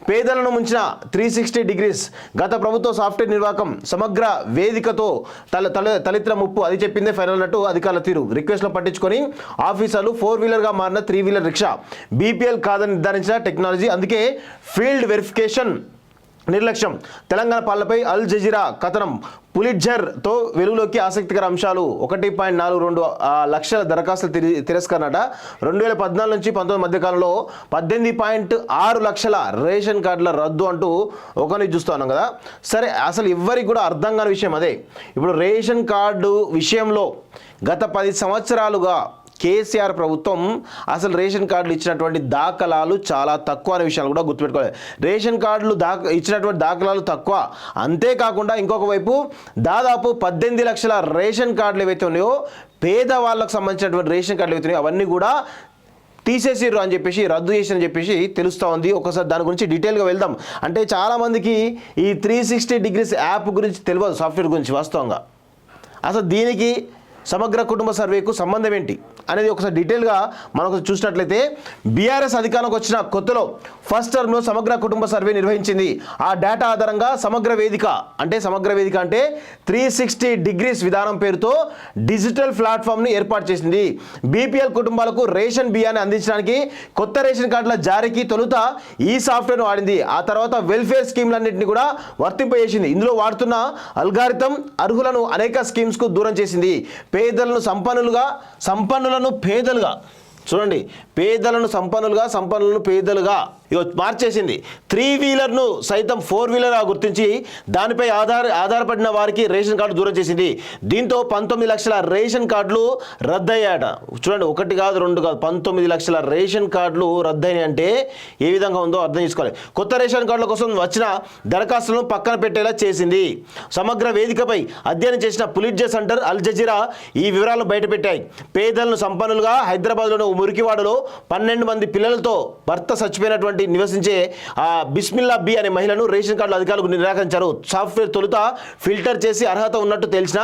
పేదలను ముంచిన 360 డిగ్రీస్ గత ప్రభుత్వ సాఫ్ట్వేర్ నిర్వాహకం సమగ్ర వేదికతో తలెత్తిన ముప్పు అది చెప్పిందే ఫైనల్ అన్నట్టు అధికారుల తీరు. రిక్వెస్ట్లో పట్టించుకొని ఆఫీసర్లు 4-వీలర్గా మారిన 3-వీలర్ రిక్షా బీపీఎల్ కాదని నిర్ధారించిన టెక్నాలజీ. అందుకే ఫీల్డ్ వెరిఫికేషన్ నిర్లక్ష్యం. తెలంగాణ పాలనపై అల్ జజీరా కథనం. పులిట్జర్తో వెలుగులోకి ఆసక్తికర అంశాలు. 1.42 లక్షల దరఖాస్తులు తిరస్కరణట. 2014 నుంచి 19 మధ్యకాలంలో 18.6 లక్షల రేషన్ కార్డుల రద్దు అంటూ ఒకరిని చూస్తూ ఉన్నాం కదా. సరే, అసలు ఎవ్వరికి కూడా అర్థం కాని విషయం అదే. ఇప్పుడు రేషన్ కార్డు విషయంలో గత 10 సంవత్సరాలుగా కేసీఆర్ ప్రభుత్వం అసలు రేషన్ కార్డులు ఇచ్చినటువంటి దాఖలాలు చాలా తక్కువ అనే విషయాలు కూడా గుర్తుపెట్టుకోవాలి. రేషన్ కార్డులు ఇచ్చినటువంటి దాఖలాలు తక్కువ. అంతేకాకుండా ఇంకొక వైపు దాదాపు 18 లక్షల రేషన్ కార్డులు ఏవైతే ఉన్నాయో, పేదవాళ్ళకు సంబంధించినటువంటి రేషన్ కార్డులు ఏవైతే ఉన్నాయో అవన్నీ కూడా తీసేసిర్రు అని చెప్పేసి, రద్దు చేసి అని చెప్పేసి తెలుస్తూ ఉంది. ఒకసారి దాని గురించి డీటెయిల్గా వెళ్దాం. అంటే చాలామందికి ఈ 360 డిగ్రీస్ యాప్ గురించి తెలియదు, సాఫ్ట్వేర్ గురించి. వాస్తవంగా అసలు దీనికి సమగ్ర కుటుంబ సర్వేకు సంబంధం ఏంటి అనేది ఒకసారి డీటెయిల్గా మనం చూసినట్లయితే, బీఆర్ఎస్ అధికారంలోకి వచ్చిన కొత్తలో ఫస్ట్ టర్మ్లో సమగ్ర కుటుంబ సర్వే నిర్వహించింది. ఆ డేటా ఆధారంగా సమగ్ర వేదిక అంటే 360 డిగ్రీస్ విధానం పేరుతో డిజిటల్ ప్లాట్ఫామ్ని ఏర్పాటు చేసింది. బీపీఎల్ కుటుంబాలకు రేషన్ బియ్యాన్ని అందించడానికి కొత్త రేషన్ కార్డుల జారీకి తొలుత ఈ సాఫ్ట్వేర్ను వాడింది. ఆ తర్వాత వెల్ఫేర్ స్కీమ్లన్నింటినీ కూడా వర్తింపజేసింది. ఇందులో వాడుతున్న అల్గారిథం అర్హులను అనేక స్కీమ్స్కు దూరం చేసింది. పేదలను సంపన్నులను పేదలుగా, చూడండి, పేదలను సంపన్నులుగా, సంపన్నులను పేదలుగా మార్చేసింది. 3-వీలర్ను సైతం 4-వీలర్గా గుర్తించి దానిపై ఆధారపడిన వారికి రేషన్ కార్డు దూరం చేసింది. దీంతో 19 లక్షల రేషన్ కార్డులు రద్దయ్యాట. చూడండి, 1 కాదు 2 కాదు, 19 లక్షల రేషన్ కార్డులు రద్దయినాయి అంటే ఏ విధంగా ఉందో అర్థం చేసుకోవాలి. కొత్త రేషన్ కార్డుల కోసం వచ్చిన దరఖాస్తులను పక్కన పెట్టేలా చేసింది. సమగ్ర వేదికపై అధ్యయనం చేసిన పులిట్జర్ సెంటర్, అల్ జజీరా ఈ వివరాలను బయటపెట్టాయి. పేదలను సంపన్నులుగా, హైదరాబాద్లోని మురికివాడలో 12 మంది పిల్లలతో భర్త చచ్చిపోయినటువంటి నివసించే బిస్మిల్లా బి అనే మహిళను రేషన్ కార్డుల అధికారులకు నిరాకరించారు. సాఫ్ట్వేర్ తొలుత ఫిల్టర్ చేసి అర్హత ఉన్నట్టు తెలిసిన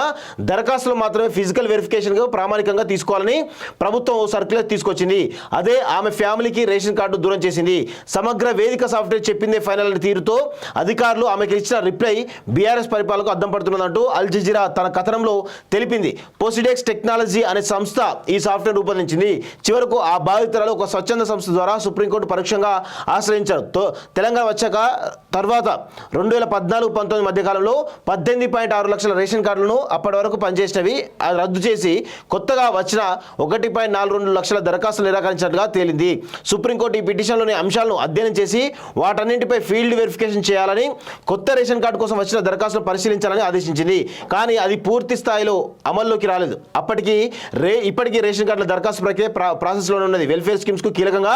దరఖాస్తులు మాత్రమే ఫిజికల్ వెరిఫికేషన్గా ప్రామాణికంగా తీసుకోవాలని ప్రభుత్వం సర్క్యులర్ తీసుకొచ్చింది. అదే ఆమె ఫ్యామిలీకి రేషన్ కార్డు దూరం చేసింది. సమగ్ర వేదిక సాఫ్ట్వేర్ చెప్పిందే ఫైనల్ అని తీరుతో అధికారులు ఆమెకు ఇచ్చిన రిప్లై బీఆర్ఎస్ పరిపాలనకు అద్దం పడుతున్నదంటూ అల్ జజీరా తన కథనంలో తెలిపింది. పోసిడెక్స్ టెక్నాలజీ అనే సంస్థ ఈ సాఫ్ట్వేర్ రూపొందించింది. చివరకు ఆ బాధితురాలు ఒక స్వచ్ఛంద సంస్థ ద్వారా సుప్రీంకోర్టు పరోక్షంగా ఆశ్రయించారు. తెలంగాణ వచ్చాక తర్వాత 2014-19 మధ్యకాలంలో 18.6 లక్షల రేషన్ కార్డులను అప్పటి వరకు పనిచేసినవి రద్దు చేసి కొత్తగా వచ్చిన 1.42 లక్షల దరఖాస్తులు నిరాకరించినట్లుగా తేలింది. సుప్రీంకోర్టు ఈ పిటిషన్లోని అంశాలను అధ్యయనం చేసి వాటన్నింటిపై ఫీల్డ్ వెరిఫికేషన్ చేయాలని, కొత్త రేషన్ కార్డు కోసం వచ్చిన దరఖాస్తులను పరిశీలించాలని ఆదేశించింది. కానీ అది పూర్తి స్థాయిలో అమల్లోకి రాలేదు. ఇప్పటికీ రేషన్ కార్డుల దరఖాస్తు ప్రక్రియ ప్రాసెస్లోనే ఉన్నది. వెల్ఫేర్ స్కీమ్స్కు కీలకంగా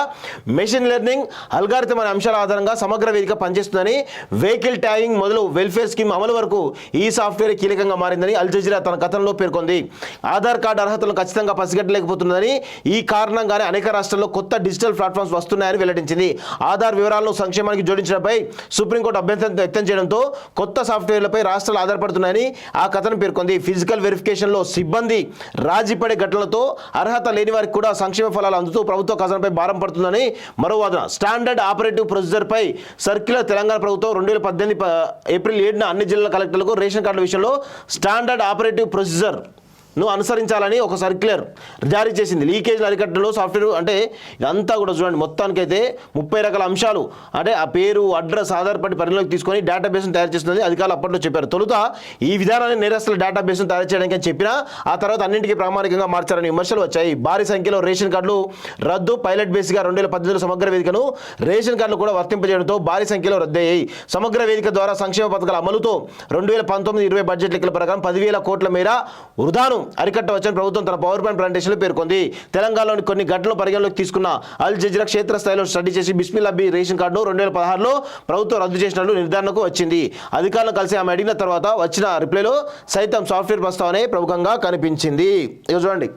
మెషిన్ లెర్నింగ్, అల్గారిథం అనే అంశాల ఆధారంగా సమగ్ర వేదిక పనిచేస్తుందని, వెహికల్ ట్యాగింగ్ మొదలు వెల్ఫేర్ స్కీమ్ అమలు వరకు ఈ సాఫ్ట్వేర్ కీలకంగా మారిందని అల్ జజీరా తన కథనంలో పేర్కొంది. ఆధార్ కార్డు అర్హతలను ఖచ్చితంగా పసిగట్టలేకపోతుందని, ఈ కారణంగానే అనేక రాష్ట్రాల్లో కొత్త డిజిటల్ ప్లాట్ఫామ్స్ వస్తున్నాయని వెల్లడించింది. ఆధార్ వివరాలను సంక్షేమానికి జోడించడంపై సుప్రీంకోర్టు అభ్యంతరం వ్యక్తం చేయడంతో కొత్త సాఫ్ట్వేర్లపై రాష్ట్రాలు ఆధారపడుతున్నాయని ఆ కథనం పేర్కొంది. ఫిజికల్ వెరిఫికేషన్లో సిబ్బంది రాజీపడే ఘటనలతో అర్హత లేని వారికి కూడా సంక్షేమ ఫలాలు అందుతూ ప్రభుత్వ ఖజానాపై భారం పడుతుందని మరో వాదన. స్టాండర్డ్ ఆపరేటివ్ ప్రొసీజర్ పై సర్క్యులర్ తెలంగాణ ప్రభుత్వం 2018 ఏప్రిల్ 7న అన్ని జిల్లా కలెక్టర్లకు రేషన్ కార్డుల విషయంలో స్టాండర్డ్ ఆపరేటివ్ ప్రొసీజర్ అనుసరించాలని ఒక సర్క్యులర్ జారీ చేసింది. లీకేజ్లు అరికట్టడంలో సాఫ్ట్వేర్ అంటే ఇదంతా కూడా చూడండి, మొత్తానికైతే 30 రకాల అంశాలు అంటే ఆ పేరు, అడ్రస్ ఆధారపడి పరిగణలోకి తీసుకొని డేటాబేస్ను తయారు చేస్తుంది అధికారులు అప్పట్లో చెప్పారు. తొలుత ఈ విధానాన్ని నేరస్తుల డేటాబేస్ను తయారు చేయడానికి అని చెప్పినా ఆ తర్వాత అన్నింటికీ ప్రామాణికంగా మార్చారని విమర్శలు వచ్చాయి. భారీ సంఖ్యలో రేషన్ కార్డులు రద్దు, పైలట్ బేస్గా 2018 సమగ్ర వేదికను రేషన్ కార్డులు కూడా వర్తింపజేయడంతో భారీ సంఖ్యలో రద్దయ్యాయి. సమగ్ర వేదిక ద్వారా సంక్షేమ పథకాల అమలుతో 2019-20 బడ్జెట్ లెక్కల ప్రకారం 10,000 కోట్ల మేర వృధాను అరికట్టవచ్చని ప్రభుత్వం తన పవర్ పాయింట్ ప్రజెంటేషన్లో పేర్కొంది. తెలంగాణలోని కొన్ని ఘటనలు పరిగణలోకి తీసుకున్న అల్ జజీరా క్షేత్రస్థాయిలో స్టడీ చేసి బిస్మిల్లా బి రేషన్ కార్డును 2016లో ప్రభుత్వం రద్దు చేసినట్లు నిర్ధారణకు వచ్చింది. అధికారులను కలిసి ఆమె అడిగిన తర్వాత వచ్చిన రిప్లైలో సైతం సాఫ్ట్వేర్ ప్రస్తావనే ప్రముఖంగా కనిపించింది. ఇక చూడండి,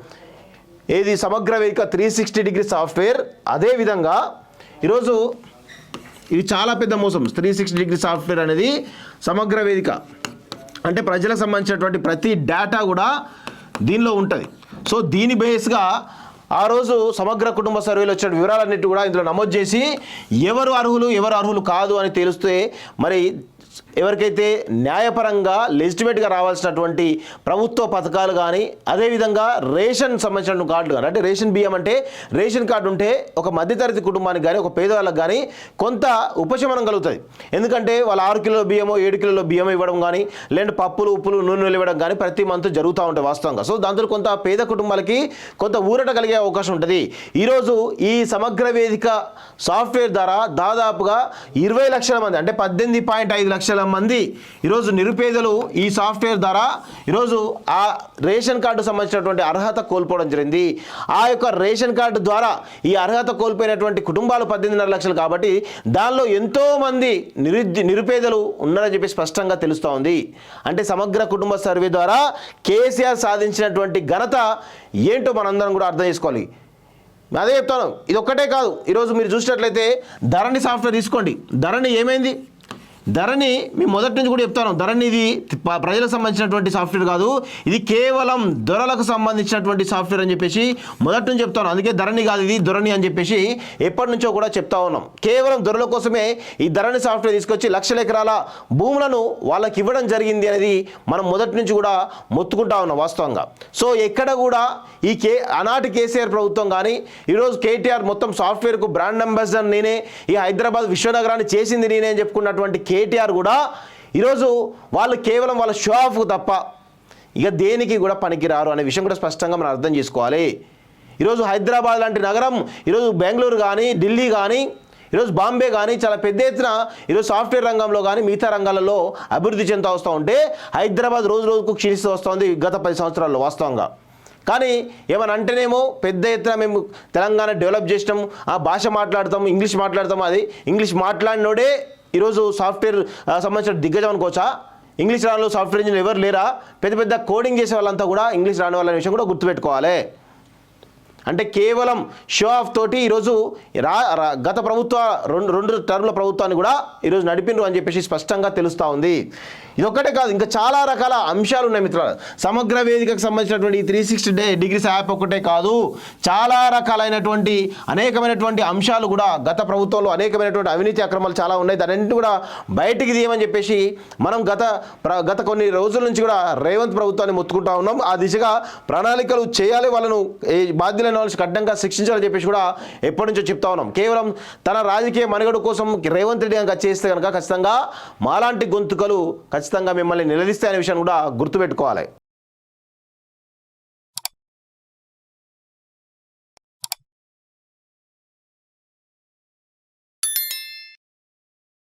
ఏది సమగ్ర వేదిక 360 డిగ్రీ సాఫ్ట్వేర్. అదేవిధంగా ఈరోజు ఇది చాలా పెద్ద మోసం. 360 డిగ్రీ సాఫ్ట్వేర్ అనేది సమగ్ర వేదిక అంటే ప్రజలకు సంబంధించినటువంటి ప్రతి డేటా కూడా దీనిలో ఉంటుంది. సో దీని బేస్గా ఆ రోజు సమగ్ర కుటుంబ సర్వేలో వచ్చిన వివరాలన్నిటి కూడా ఇందులో నమోదు చేసి ఎవరు అర్హులు కాదు అని తెలిస్తే మరి ఎవరికైతే న్యాయపరంగా లెజిటిమేట్గా రావాల్సినటువంటి ప్రభుత్వ పథకాలు కానీ అదేవిధంగా రేషన్ సంబంధించిన కార్డులు కానీ అంటే రేషన్ బియ్యం అంటే రేషన్ కార్డు ఉంటే ఒక మధ్యతరగతి కుటుంబానికి కానీ ఒక పేదవాళ్ళకి కానీ కొంత ఉపశమనం కలుగుతుంది. ఎందుకంటే వాళ్ళు 6 కిలోల బియ్యమో 7 కిలోల బియ్యం ఇవ్వడం కానీ లేదంటే పప్పులు ఉప్పులు నూనెలు ఇవ్వడం కానీ ప్రతి మంత్ జరుగుతూ ఉంటాయి వాస్తవంగా. సో దాంతో కొంత పేద కుటుంబాలకి కొంత ఊరట కలిగే అవకాశం ఉంటుంది. ఈరోజు ఈ సమగ్ర వేదిక సాఫ్ట్వేర్ ద్వారా దాదాపుగా 20 లక్షల మంది అంటే 18.5 లక్షల మంది ఈరోజు నిరుపేదలు ఈ సాఫ్ట్వేర్ ద్వారా ఈరోజు ఆ రేషన్ కార్డు సంబంధించినటువంటి అర్హత కోల్పోవడం జరిగింది. ఆ యొక్క రేషన్ కార్డు ద్వారా ఈ అర్హత కోల్పోయినటువంటి కుటుంబాలు 18.5 లక్షలు కాబట్టి దానిలో ఎంతోమంది నిరుపేదలు ఉన్నారని చెప్పి స్పష్టంగా తెలుస్తూ ఉంది. అంటే సమగ్ర కుటుంబ సర్వే ద్వారా కేసీఆర్ సాధించినటువంటి ఘనత ఏంటో మనందరం కూడా అర్థం చేసుకోవాలి. అదే చెప్తాను, ఇది ఒక్కటే కాదు. ఈరోజు మీరు చూసినట్లయితే ధరణి సాఫ్ట్వేర్ తీసుకోండి. ధరణి ఏమైంది? ధరణి మేము మొదటి నుంచి కూడా చెప్తాను, ధరణి ఇది ప్రజలకు సంబంధించినటువంటి సాఫ్ట్వేర్ కాదు, ఇది కేవలం దొరలకు సంబంధించినటువంటి సాఫ్ట్వేర్ అని చెప్పేసి మొదటి నుంచి చెప్తాను. అందుకే ధరణి కాదు ఇది ధరణి అని చెప్పేసి ఎప్పటి నుంచో కూడా చెప్తా ఉన్నాం. కేవలం దొరల కోసమే ఈ ధరణి సాఫ్ట్వేర్ తీసుకొచ్చి లక్షల ఎకరాల భూములను వాళ్ళకి ఇవ్వడం జరిగింది అనేది మనం మొదటి నుంచి కూడా మొత్తుకుంటా ఉన్నాం వాస్తవంగా. సో ఎక్కడ కూడా ఈ ఆనాటి కేసీఆర్ ప్రభుత్వం కానీ ఈరోజు కేటీఆర్ మొత్తం సాఫ్ట్వేర్కు బ్రాండ్ అంబాసిడర్ నేనే, ఈ హైదరాబాద్ విశ్వనగరాన్ని చేసింది నేనే అని చెప్పుకున్నటువంటి కేటీఆర్ కూడా ఈరోజు వాళ్ళు కేవలం వాళ్ళ షో ఆఫ్ తప్ప ఇక దేనికి కూడా పనికిరారు అనే విషయం కూడా స్పష్టంగా మనం అర్థం చేసుకోవాలి. ఈరోజు హైదరాబాద్ లాంటి నగరం, ఈరోజు బెంగళూరు కానీ ఢిల్లీ కానీ ఈరోజు బాంబే కానీ చాలా పెద్ద ఎత్తున ఈరోజు సాఫ్ట్వేర్ రంగంలో కానీ మిగతా రంగాలలో అభివృద్ధి చెందుతూ వస్తూ ఉంటే హైదరాబాద్ రోజు రోజుకు క్షీణిస్తూ వస్తుంది గత 10 సంవత్సరాల్లో వాస్తవంగా. కానీ ఏమని అంటేనేమో పెద్ద ఎత్తున మేము తెలంగాణ డెవలప్ చేసినాం, ఆ భాష మాట్లాడతాం, ఇంగ్లీష్ మాట్లాడతాం. అది ఇంగ్లీష్ మాట్లాడినోడే ఈరోజు సాఫ్ట్వేర్ సంబంధించిన దిగ్గజం అనుకోవచ్చా? ఇంగ్లీష్ రాని సాఫ్ట్వేర్ ఇంజనీర్ ఎవరు లేరా? పెద్ద పెద్ద కోడింగ్ చేసే వాళ్ళంతా కూడా ఇంగ్లీష్ రాని వాళ్ళ విషయం కూడా గుర్తుపెట్టుకోవాలి. అంటే కేవలం షో ఆఫ్ తోటి ఈరోజు గత ప్రభుత్వ రెండు టర్మ్ల ప్రభుత్వాన్ని కూడా ఈరోజు నడిపినరు అని చెప్పేసి స్పష్టంగా తెలుస్తూ ఉంది. ఇది ఒక్కటే కాదు, ఇంకా చాలా రకాల అంశాలు ఉన్నాయి మిత్రులు. సమగ్ర వేదికకు సంబంధించినటువంటి ఈ 360 డిగ్రీస్ యాప్ ఒకటే కాదు, చాలా రకాలైనటువంటి అనేకమైనటువంటి అంశాలు కూడా గత ప్రభుత్వంలో అనేకమైనటువంటి అవినీతి అక్రమాలు చాలా ఉన్నాయి. దాన్ని కూడా బయటికి తీయమని చెప్పేసి మనం గత కొన్ని రోజుల నుంచి కూడా రేవంత్ ప్రభుత్వాన్ని మొత్తుకుంటా ఉన్నాం. ఆ దిశగా ప్రణాళికలు చేయాలి, వాళ్ళను బాధ్యులైన వాళ్ళని కఠినంగా శిక్షించాలని చెప్పేసి కూడా ఎప్పటి నుంచో చెప్తా ఉన్నాం. కేవలం తన రాజకీయ మనుగడ కోసం రేవంత్ రెడ్డి కనుక చేస్తే కనుక ఖచ్చితంగా మాలాంటి గొంతుకలు ఖచ్చితంగా మిమ్మల్ని నిలదీస్తాయనే విషయాన్ని కూడా గుర్తుపెట్టుకోవాలి.